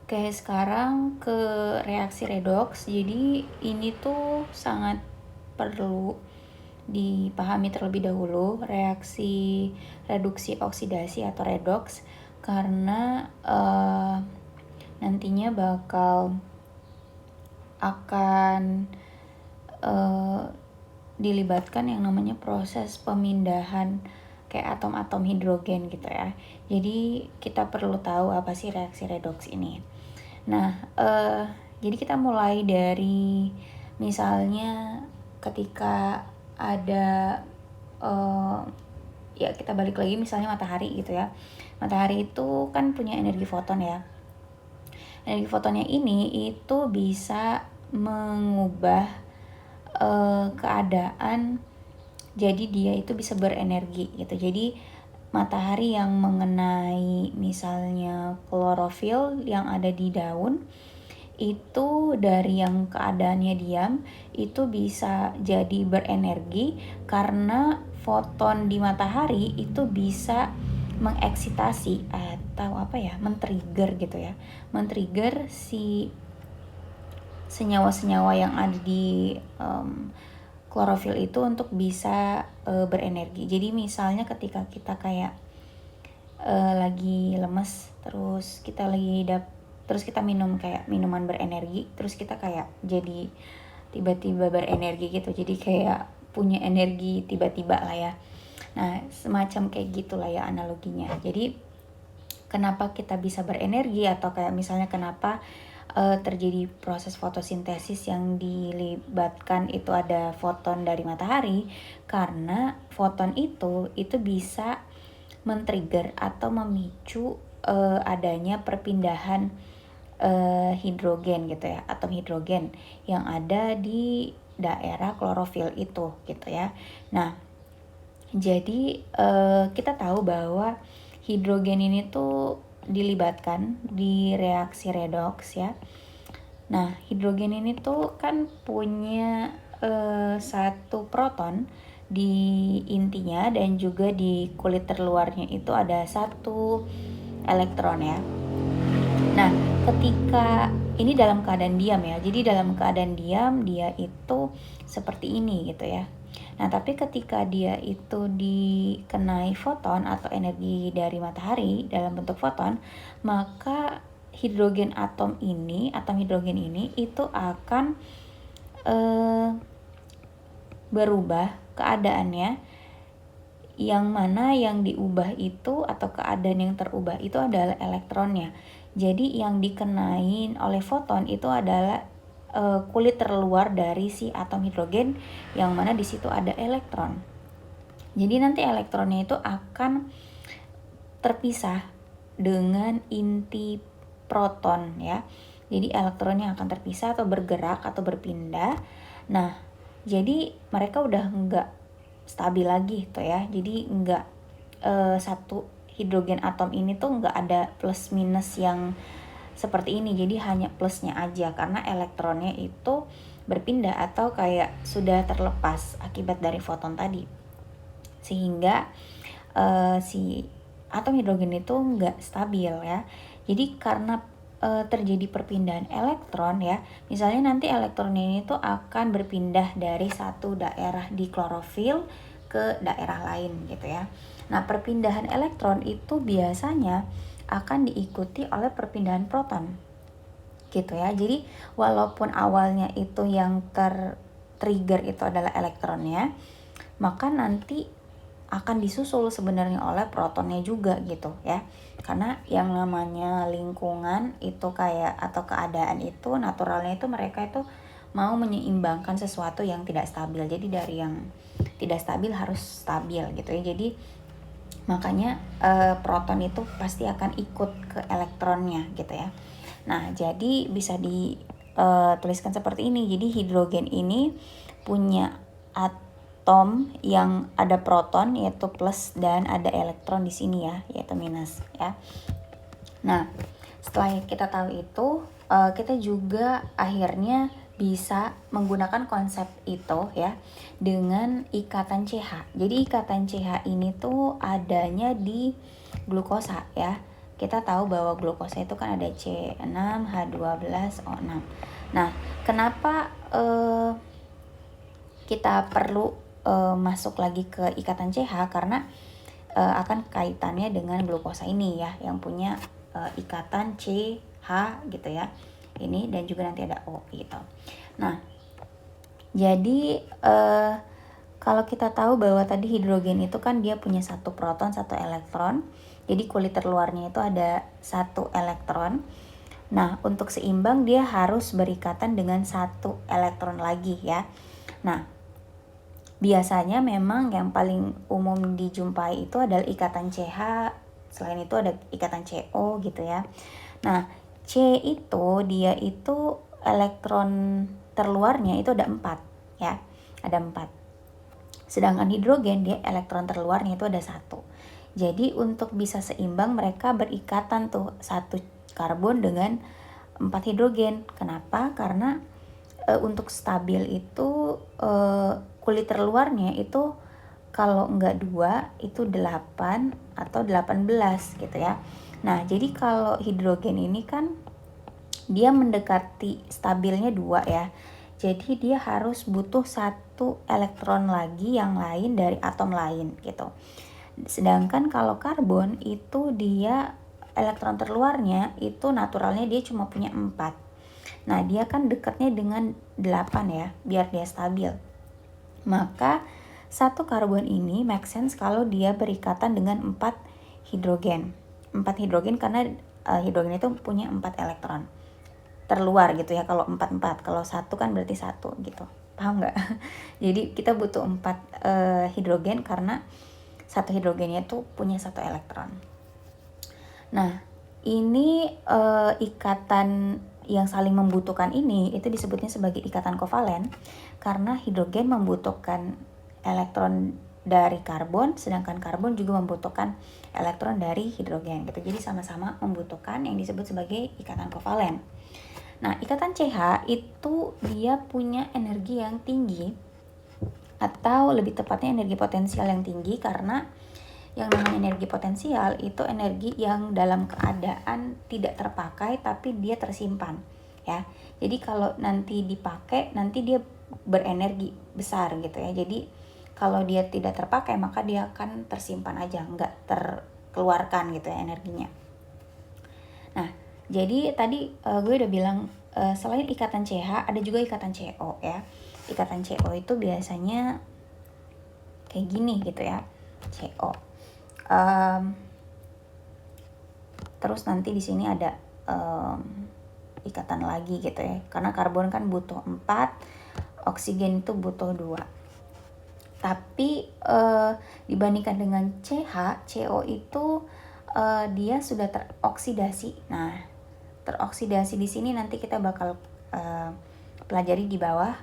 Oke, sekarang ke reaksi redoks. Jadi ini tuh sangat perlu dipahami terlebih dahulu reaksi reduksi oksidasi atau redoks karena nantinya bakal akan uh, dilibatkan yang namanya proses pemindahan kayak atom-atom hidrogen gitu ya. Jadi kita perlu tahu apa sih reaksi redoks ini. Nah, jadi kita mulai dari misalnya ketika ada ya kita balik lagi misalnya matahari gitu ya. Matahari itu kan punya energi foton ya. Energi fotonnya ini itu bisa mengubah keadaan, jadi dia itu bisa berenergi gitu. Jadi matahari yang mengenai misalnya klorofil yang ada di daun itu dari yang keadaannya diam itu bisa jadi berenergi karena foton di matahari itu bisa mengeksitasi atau men-trigger gitu ya, men-trigger si senyawa-senyawa yang ada di klorofil itu untuk bisa berenergi. Jadi misalnya ketika kita kayak lagi lemes, terus kita minum kayak minuman berenergi, terus kita kayak jadi tiba-tiba berenergi gitu, jadi kayak punya energi tiba-tiba lah ya. Nah semacam kayak gitulah ya analoginya. Jadi kenapa kita bisa berenergi atau kayak misalnya kenapa terjadi proses fotosintesis yang dilibatkan itu ada foton dari matahari, karena foton itu bisa men-trigger atau memicu adanya perpindahan hidrogen gitu ya, atom hidrogen yang ada di daerah klorofil itu gitu ya. Nah, jadi kita tahu bahwa hidrogen ini tuh dilibatkan di reaksi redoks ya. Nah, hidrogen ini tuh kan punya satu proton di intinya dan juga di kulit terluarnya itu ada satu elektron ya. Nah, ketika ini dalam keadaan diam ya, jadi dalam keadaan diam dia itu seperti ini gitu ya. Nah, tapi ketika dia itu dikenai foton atau energi dari matahari dalam bentuk foton, maka atom hidrogen ini itu akan berubah keadaannya, yang mana yang diubah itu atau keadaan yang terubah itu adalah elektronnya. Jadi yang dikenain oleh foton itu adalah kulit terluar dari si atom hidrogen, yang mana di situ ada elektron. Jadi nanti elektronnya itu akan terpisah dengan inti proton ya. Jadi elektronnya akan terpisah atau bergerak atau berpindah. Nah, jadi mereka udah nggak stabil lagi tuh ya. Jadi nggak satu hidrogen atom ini tuh nggak ada plus minus yang seperti ini, jadi hanya plusnya aja karena elektronnya itu berpindah atau kayak sudah terlepas akibat dari foton tadi, sehingga si atom hidrogen itu nggak stabil ya. Jadi karena terjadi perpindahan elektron ya, misalnya nanti elektron ini tuh akan berpindah dari satu daerah di klorofil ke daerah lain gitu ya. Nah, perpindahan elektron itu biasanya akan diikuti oleh perpindahan proton gitu ya. Jadi walaupun awalnya itu yang trigger itu adalah elektronnya, maka nanti akan disusul sebenarnya oleh protonnya juga gitu ya. Karena yang namanya lingkungan itu kayak atau keadaan itu naturalnya itu mereka itu mau menyeimbangkan sesuatu yang tidak stabil. Jadi dari yang tidak stabil harus stabil gitu ya. Jadi makanya proton itu pasti akan ikut ke elektronnya gitu ya. Nah, jadi bisa dituliskan seperti ini. Jadi hidrogen ini punya atom yang ada proton yaitu plus dan ada elektron di sini ya, yaitu minus ya. Nah, setelah kita tahu itu, kita juga akhirnya bisa menggunakan konsep itu ya dengan ikatan CH. Jadi ikatan CH ini tuh adanya di glukosa ya. kita tahu bahwa glukosa itu kan ada C6H12O6. Nah, kenapa kita perlu masuk lagi ke ikatan CH? Karena akan kaitannya dengan glukosa ini ya, yang punya ikatan CH gitu ya. Ini dan juga nanti ada O gitu. Nah, jadi kalau kita tahu bahwa tadi hidrogen itu kan dia punya 1 proton, 1 elektron. Jadi kulit terluarnya itu ada 1 elektron. Nah, untuk seimbang dia harus berikatan dengan 1 elektron lagi ya. Nah, biasanya memang yang paling umum dijumpai itu adalah ikatan CH, selain itu ada ikatan CO gitu ya. Nah, C itu dia itu elektron terluarnya itu ada 4 ya, ada 4. Sedangkan hidrogen dia elektron terluarnya itu ada 1. Jadi untuk bisa seimbang mereka berikatan tuh 1 karbon dengan 4 hidrogen. Kenapa? Karena untuk stabil itu kulit terluarnya itu kalau enggak 2 itu 8 atau 18 gitu ya. Nah, jadi kalau hidrogen ini kan dia mendekati stabilnya 2 ya. Jadi dia harus butuh 1 elektron lagi yang lain dari atom lain gitu. Sedangkan kalau karbon itu dia elektron terluarnya itu naturalnya dia cuma punya 4. Nah, dia kan dekatnya dengan 8 ya, biar dia stabil. Maka 1 karbon ini make sense kalau dia berikatan dengan 4 hidrogen. 4 hidrogen karena hidrogen itu punya 4 elektron terluar gitu ya. Kalau 4 kalau 1 kan berarti 1 gitu. Paham nggak? Jadi kita butuh 4 hidrogen karena 1 hidrogennya tuh punya 1 elektron. Nah, ini ikatan yang saling membutuhkan ini itu disebutnya sebagai ikatan kovalen karena hidrogen membutuhkan elektron dari karbon, sedangkan karbon juga membutuhkan elektron dari hidrogen gitu. Jadi sama-sama membutuhkan yang disebut sebagai ikatan kovalen. Nah, ikatan CH itu dia punya energi yang tinggi, atau lebih tepatnya energi potensial yang tinggi, karena yang namanya energi potensial itu energi yang dalam keadaan tidak terpakai tapi dia tersimpan ya. Jadi kalau nanti dipakai nanti dia berenergi besar gitu ya. Jadi kalau dia tidak terpakai maka dia akan tersimpan aja, nggak terkeluarkan gitu ya energinya. Nah, jadi tadi gue udah bilang selain ikatan CH ada juga ikatan CO ya. Ikatan CO itu biasanya kayak gini gitu ya, CO. Terus nanti di sini ada ikatan lagi gitu ya, karena karbon kan butuh 4, oksigen itu butuh 2. Tapi dibandingkan dengan CH, CO itu dia sudah teroksidasi. Nah, teroksidasi di sini nanti kita bakal pelajari di bawah.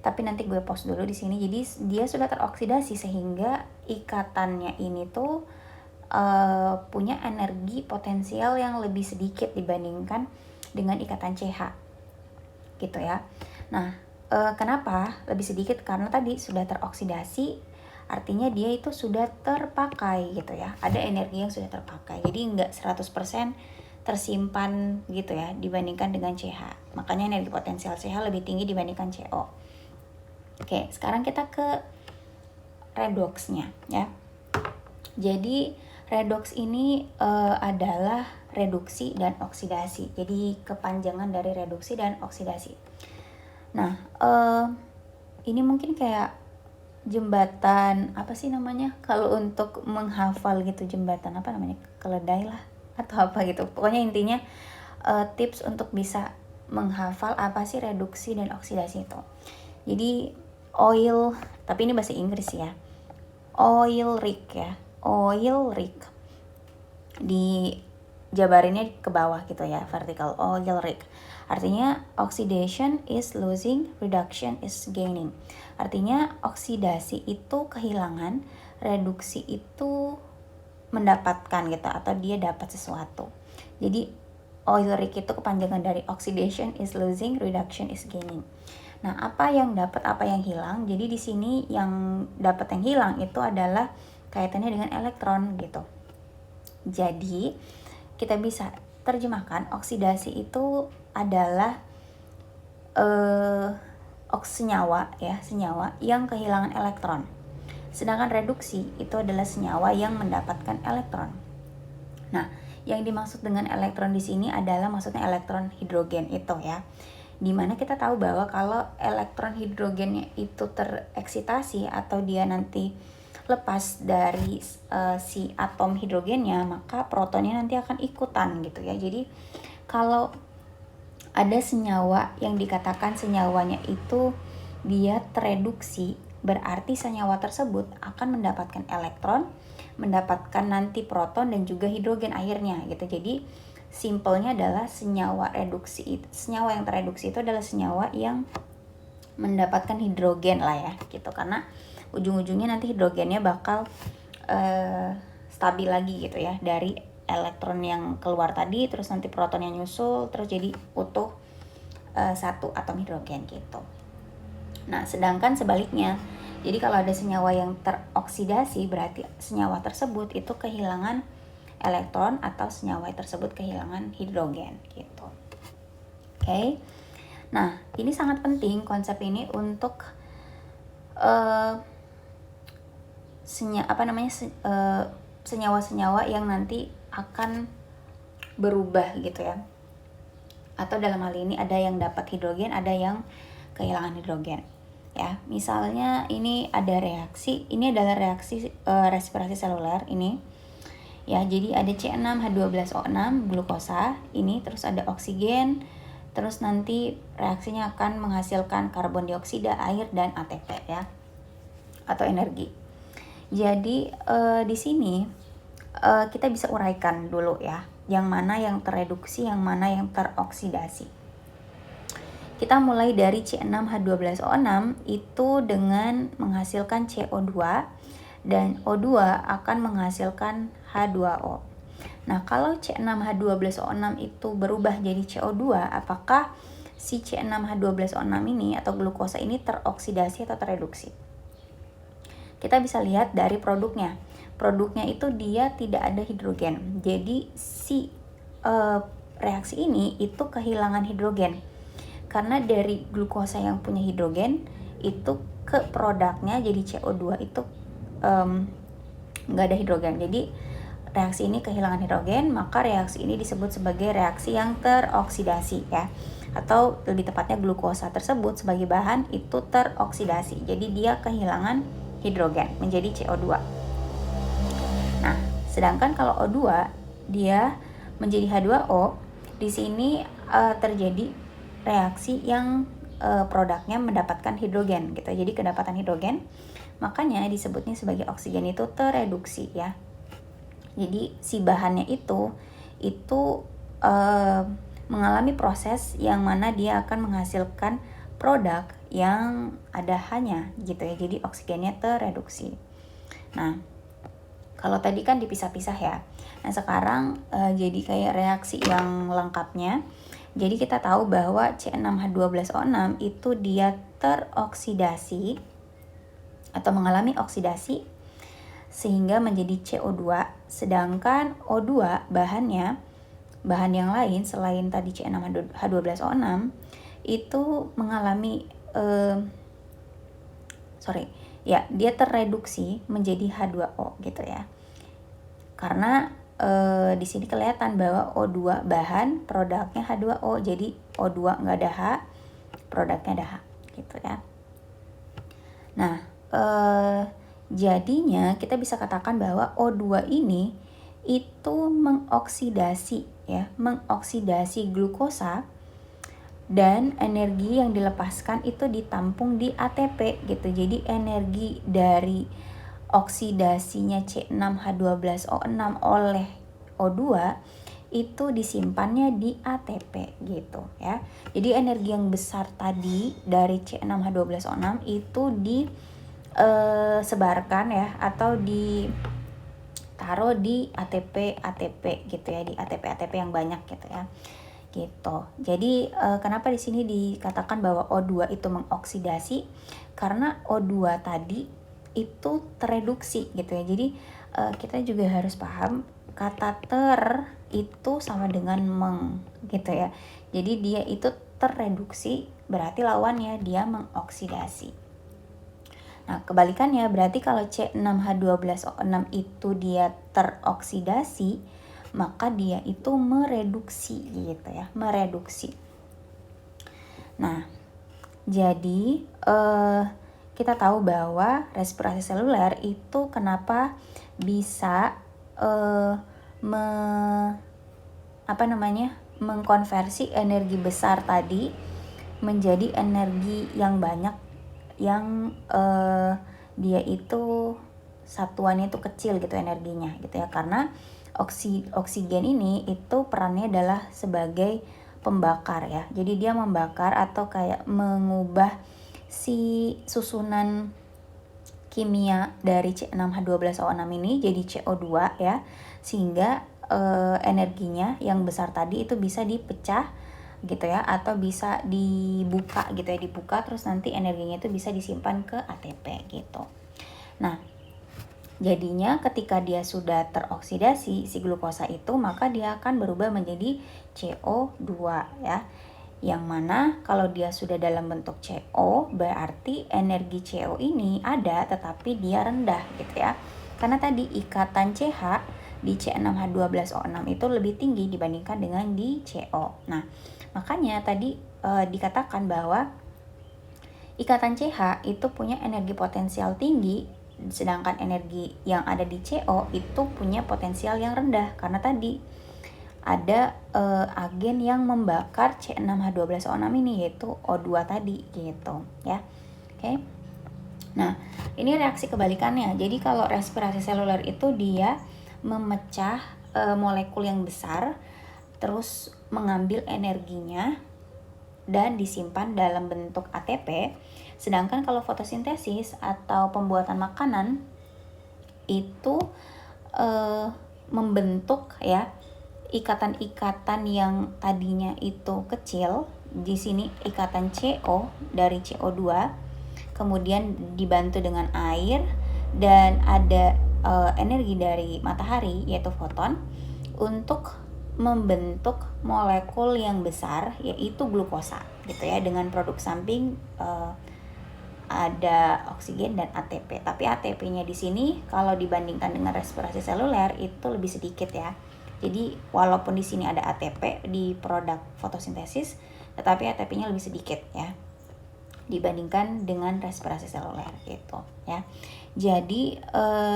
Tapi nanti gue post dulu di sini. Jadi dia sudah teroksidasi sehingga ikatannya ini tuh punya energi potensial yang lebih sedikit dibandingkan dengan ikatan CH gitu ya. Nah, kenapa lebih sedikit? Karena tadi sudah teroksidasi, artinya dia itu sudah terpakai gitu ya. Ada energi yang sudah terpakai. Jadi enggak 100% tersimpan gitu ya dibandingkan dengan CH. Makanya energi potensial CH lebih tinggi dibandingkan CO. Oke, sekarang kita ke redoxnya ya. Jadi redox ini adalah reduksi dan oksidasi. Jadi kepanjangan dari reduksi dan oksidasi. Nah, ini mungkin kayak jembatan apa sih namanya? Kalau untuk menghafal gitu, jembatan apa namanya? Keledai lah atau apa gitu. Pokoknya intinya tips untuk bisa menghafal apa sih reduksi dan oksidasi itu. Jadi oil, tapi ini bahasa Inggris ya. Oil rig ya. Oil rig. Di jabarinnya ke bawah gitu ya, vertical oil rig. Artinya oxidation is losing, reduction is gaining. Artinya oksidasi itu kehilangan, reduksi itu mendapatkan gitu, atau dia dapat sesuatu. Jadi oil rig itu kepanjangan dari oxidation is losing, reduction is gaining. Nah, apa yang dapat, apa yang hilang? Jadi di sini yang dapat yang hilang itu adalah kaitannya dengan elektron gitu. Jadi kita bisa terjemahkan oksidasi itu adalah senyawa yang kehilangan elektron. Sedangkan reduksi itu adalah senyawa yang mendapatkan elektron. Nah, yang dimaksud dengan elektron di sini adalah maksudnya elektron hidrogen itu ya. Dimana kita tahu bahwa kalau elektron hidrogennya itu tereksitasi atau dia nanti lepas dari si atom hidrogennya, maka protonnya nanti akan ikutan gitu ya. Jadi kalau ada senyawa yang dikatakan senyawanya itu dia tereduksi, berarti senyawa tersebut akan mendapatkan elektron, mendapatkan nanti proton dan juga hidrogen akhirnya gitu. Jadi simpelnya adalah senyawa yang tereduksi itu adalah senyawa yang mendapatkan hidrogen lah ya gitu, karena ujung-ujungnya nanti hidrogennya bakal stabil lagi gitu ya, dari elektron yang keluar tadi, terus nanti proton yang nyusul, terus jadi utuh satu atom hidrogen gitu. Nah, sedangkan sebaliknya, jadi kalau ada senyawa yang teroksidasi, berarti senyawa tersebut itu kehilangan elektron atau senyawa tersebut kehilangan hidrogen gitu. Oke. Nah, ini sangat penting konsep ini untuk senyawa-senyawa yang nanti akan berubah gitu ya, atau dalam hal ini ada yang dapat hidrogen, ada yang kehilangan hidrogen ya. Misalnya ini ada reaksi, ini adalah reaksi respirasi seluler ini ya. Jadi ada C6H12O6 glukosa ini, terus ada oksigen, terus nanti reaksinya akan menghasilkan karbon dioksida, air, dan ATP ya, atau energi. Jadi di sini kita bisa uraikan dulu ya, yang mana yang tereduksi, yang mana yang teroksidasi. Kita mulai dari C6H12O6 itu dengan menghasilkan CO2, dan O2 akan menghasilkan H2O. Nah, kalau C6H12O6 itu berubah jadi CO2, apakah si C6H12O6 ini atau glukosa ini teroksidasi atau tereduksi? Kita bisa lihat dari produknya. Produknya itu dia tidak ada hidrogen. Jadi si reaksi ini itu kehilangan hidrogen. Karena dari glukosa yang punya hidrogen itu ke produknya jadi CO2 itu nggak ada hidrogen. Jadi reaksi ini kehilangan hidrogen, maka reaksi ini disebut sebagai reaksi yang teroksidasi ya. Atau lebih tepatnya glukosa tersebut sebagai bahan itu teroksidasi. Jadi dia kehilangan hidrogen menjadi CO2. Nah, sedangkan kalau O2 dia menjadi H2O, di sini terjadi reaksi yang produknya mendapatkan hidrogen gitu. Jadi kedapatan hidrogen, makanya disebutnya sebagai oksigen itu tereduksi ya. Jadi si bahannya itu mengalami proses yang mana dia akan menghasilkan produk yang ada hanya gitu ya. Jadi oksigennya tereduksi. Nah, kalau tadi kan dipisah-pisah ya. Nah, sekarang jadi kayak reaksi yang lengkapnya. Jadi kita tahu bahwa C6H12O6 itu dia teroksidasi atau mengalami oksidasi sehingga menjadi CO2, sedangkan O2 bahan yang lain selain tadi C6H12O6 itu mengalami dia tereduksi menjadi H2O gitu ya. Karena di sini kelihatan bahwa O2 bahan produknya H2O, jadi O2 nggak ada H, produknya ada H gitu ya. Nah, jadinya kita bisa katakan bahwa O2 ini itu mengoksidasi glukosa, dan energi yang dilepaskan itu ditampung di ATP gitu. Jadi energi dari oksidasinya C6H12O6 oleh O2 itu disimpannya di ATP gitu ya. Jadi energi yang besar tadi dari C6H12O6 itu disebarkan ya, atau ditaruh di ATP gitu ya, di ATP yang banyak gitu ya. Gitu. Jadi kenapa di sini dikatakan bahwa O2 itu mengoksidasi? Karena O2 tadi itu tereduksi gitu ya. Jadi kita juga harus paham kata ter itu sama dengan meng gitu ya. Jadi dia itu terreduksi, berarti lawannya dia mengoksidasi. Nah, kebalikannya berarti kalau C6H12O6 itu dia teroksidasi, maka dia itu mereduksi gitu ya, mereduksi. Nah, jadi kita tahu bahwa respirasi seluler itu kenapa bisa mengkonversi energi besar tadi menjadi energi yang banyak, yang dia itu satuannya itu kecil gitu energinya gitu ya, karena oksigen ini itu perannya adalah sebagai pembakar ya. Jadi dia membakar atau kayak mengubah si susunan kimia dari C6H12O6 ini jadi CO2 ya, sehingga energinya yang besar tadi itu bisa dipecah gitu ya, atau bisa dibuka gitu ya, dibuka terus nanti energinya itu bisa disimpan ke ATP gitu. Nah, jadinya ketika dia sudah teroksidasi si glukosa itu, maka dia akan berubah menjadi CO2 ya. Yang mana kalau dia sudah dalam bentuk CO, berarti energi CO ini ada tetapi dia rendah gitu ya. Karena tadi ikatan CH di C6H12O6 itu lebih tinggi dibandingkan dengan di CO. Nah, makanya tadi dikatakan bahwa ikatan CH itu punya energi potensial tinggi, sedangkan energi yang ada di CO itu punya potensial yang rendah karena tadi ada agen yang membakar C6H12O6 ini, yaitu O2 tadi gitu ya. Oke. Nah, ini reaksi kebalikannya. Jadi kalau respirasi seluler itu dia memecah molekul yang besar terus mengambil energinya dan disimpan dalam bentuk ATP. Sedangkan kalau fotosintesis atau pembuatan makanan itu membentuk ya ikatan-ikatan yang tadinya itu kecil, di sini ikatan CO dari CO2, kemudian dibantu dengan air dan ada energi dari matahari yaitu foton untuk membentuk molekul yang besar yaitu glukosa gitu ya, dengan produk samping ada oksigen dan ATP. Tapi ATP-nya di sini kalau dibandingkan dengan respirasi seluler itu lebih sedikit ya. Jadi walaupun di sini ada ATP di produk fotosintesis, tetapi ATP-nya lebih sedikit ya dibandingkan dengan respirasi seluler gitu ya. Jadi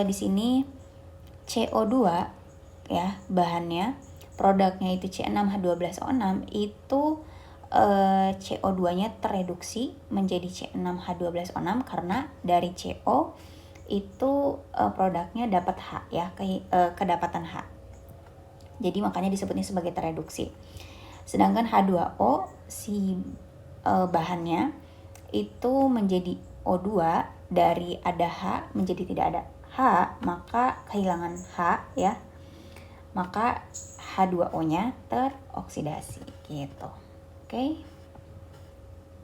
di sini CO2 ya bahannya, produknya itu C6H12O6 itu CO2-nya terreduksi menjadi C6H12O6 karena dari CO itu produknya dapat H ya, kedapatan H. Jadi makanya disebutnya sebagai tereduksi. Sedangkan H2O si bahannya itu menjadi O2, dari ada H menjadi tidak ada H, maka kehilangan H ya. Maka H2O-nya teroksidasi gitu. Oke.